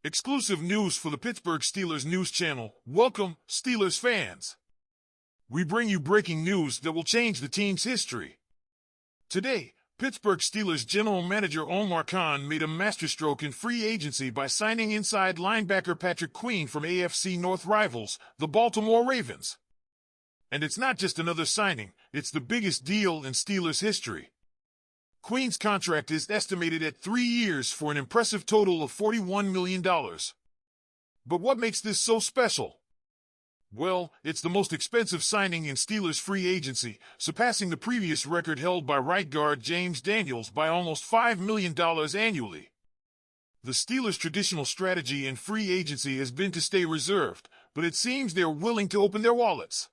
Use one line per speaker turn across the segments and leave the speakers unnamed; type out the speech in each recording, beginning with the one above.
Exclusive news for the Pittsburgh Steelers news channel. Welcome, Steelers fans. We bring you breaking news that will change the team's history. Today, Pittsburgh Steelers general manager Omar Khan made a masterstroke in free agency by signing inside linebacker Patrick Queen from AFC North rivals, the Baltimore Ravens. And it's not just another signing, it's the biggest deal in Steelers history. Queen's contract is estimated at 3 years for an impressive total of $41 million. But what makes this so special? Well, it's the most expensive signing in Steelers free agency, surpassing the previous record held by right guard James Daniels by almost $5 million annually. The Steelers' traditional strategy in free agency has been to stay reserved, but it seems they're willing to open their wallets.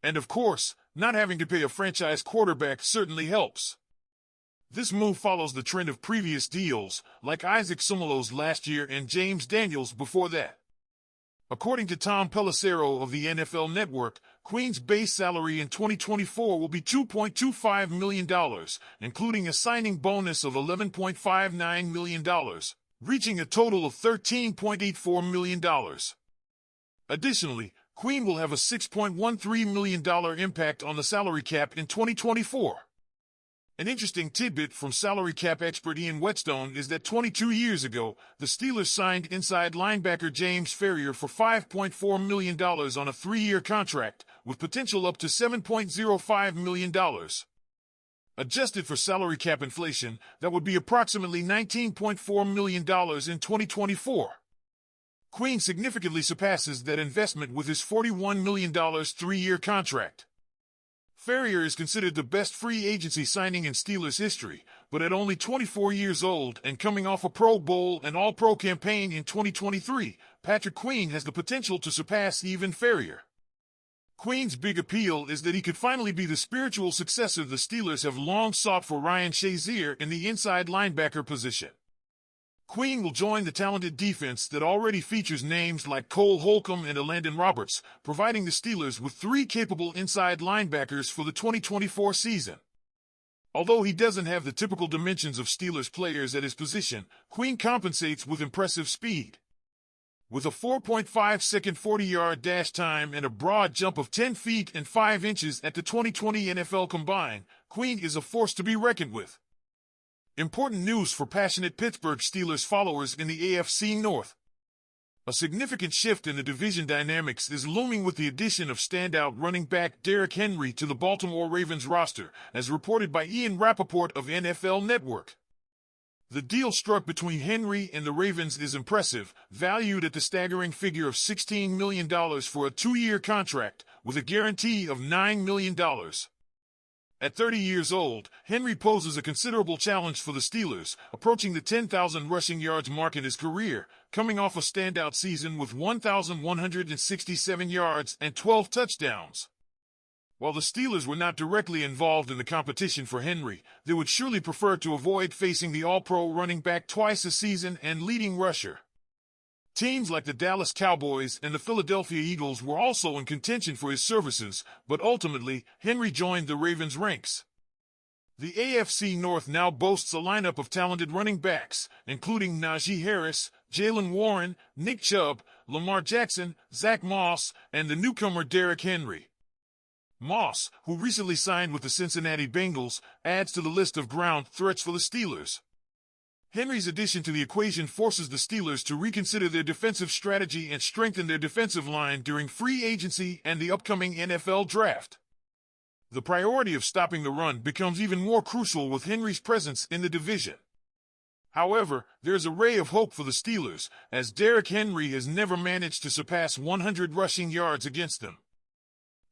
And of course, not having to pay a franchise quarterback certainly helps. This move follows the trend of previous deals, like Isaac Seumalo's last year and James Daniels before that. According to Tom Pelissero of the NFL Network, Queen's base salary in 2024 will be $2.25 million, including a signing bonus of $11.59 million, reaching a total of $13.84 million. Additionally, Queen will have a $6.13 million impact on the salary cap in 2024. An interesting tidbit from salary cap expert Ian Whetstone is that 22 years ago, the Steelers signed inside linebacker James Ferrier for $5.4 million on a 3-year contract, with potential up to $7.05 million. Adjusted for salary cap inflation, that would be approximately $19.4 million in 2024. Queen significantly surpasses that investment with his $41 million 3-year contract. Ferrier is considered the best free agency signing in Steelers history, but at only 24 years old and coming off a Pro Bowl and All-Pro campaign in 2023, Patrick Queen has the potential to surpass even Ferrier. Queen's big appeal is that he could finally be the spiritual successor the Steelers have long sought for Ryan Shazier in the inside linebacker position. Queen will join the talented defense that already features names like Cole Holcomb and Elandon Roberts, providing the Steelers with 3 capable inside linebackers for the 2024 season. Although he doesn't have the typical dimensions of Steelers players at his position, Queen compensates with impressive speed. With a 4.5-second 40-yard dash time and a broad jump of 10 feet and 5 inches at the 2020 NFL Combine, Queen is a force to be reckoned with. Important news for passionate Pittsburgh Steelers followers in the AFC North. A significant shift in the division dynamics is looming with the addition of standout running back Derrick Henry to the Baltimore Ravens roster, as reported by Ian Rappaport of NFL Network. The deal struck between Henry and the Ravens is impressive, valued at the staggering figure of $16 million for a 2-year contract, with a guarantee of $9 million. At 30 years old, Henry poses a considerable challenge for the Steelers, approaching the 10,000 rushing yards mark in his career, coming off a standout season with 1,167 yards and 12 touchdowns. While the Steelers were not directly involved in the competition for Henry, they would surely prefer to avoid facing the All-Pro running back twice a season and leading rusher. Teams like the Dallas Cowboys and the Philadelphia Eagles were also in contention for his services, but ultimately, Henry joined the Ravens' ranks. The AFC North now boasts a lineup of talented running backs, including Najee Harris, Jaylen Warren, Nick Chubb, Lamar Jackson, Zach Moss, and the newcomer Derrick Henry. Moss, who recently signed with the Cincinnati Bengals, adds to the list of ground threats for the Steelers. Henry's addition to the equation forces the Steelers to reconsider their defensive strategy and strengthen their defensive line during free agency and the upcoming NFL draft. The priority of stopping the run becomes even more crucial with Henry's presence in the division. However, there's a ray of hope for the Steelers, as Derrick Henry has never managed to surpass 100 rushing yards against them.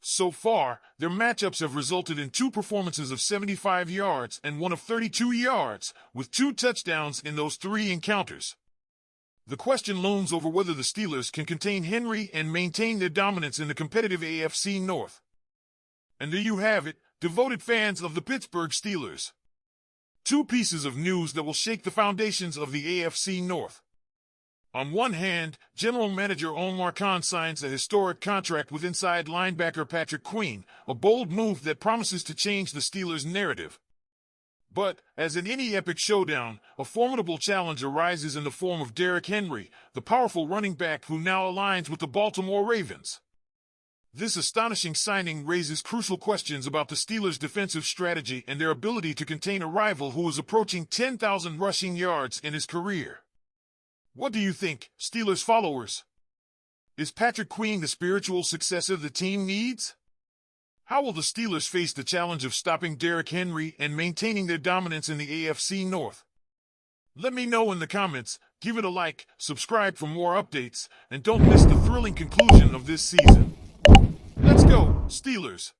So far, their matchups have resulted in 2 performances of 75 yards and one of 32 yards, with 2 touchdowns in those 3 encounters. The question looms over whether the Steelers can contain Henry and maintain their dominance in the competitive AFC North. And there you have it, devoted fans of the Pittsburgh Steelers. 2 pieces of news that will shake the foundations of the AFC North. On one hand, General Manager Omar Khan signs a historic contract with inside linebacker Patrick Queen, a bold move that promises to change the Steelers' narrative. But, as in any epic showdown, a formidable challenge arises in the form of Derrick Henry, the powerful running back who now aligns with the Baltimore Ravens. This astonishing signing raises crucial questions about the Steelers' defensive strategy and their ability to contain a rival who is approaching 10,000 rushing yards in his career. What do you think, Steelers followers? Is Patrick Queen the spiritual successor the team needs? How will the Steelers face the challenge of stopping Derrick Henry and maintaining their dominance in the AFC North? Let me know in the comments, give it a like, subscribe for more updates, and don't miss the thrilling conclusion of this season. Let's go, Steelers!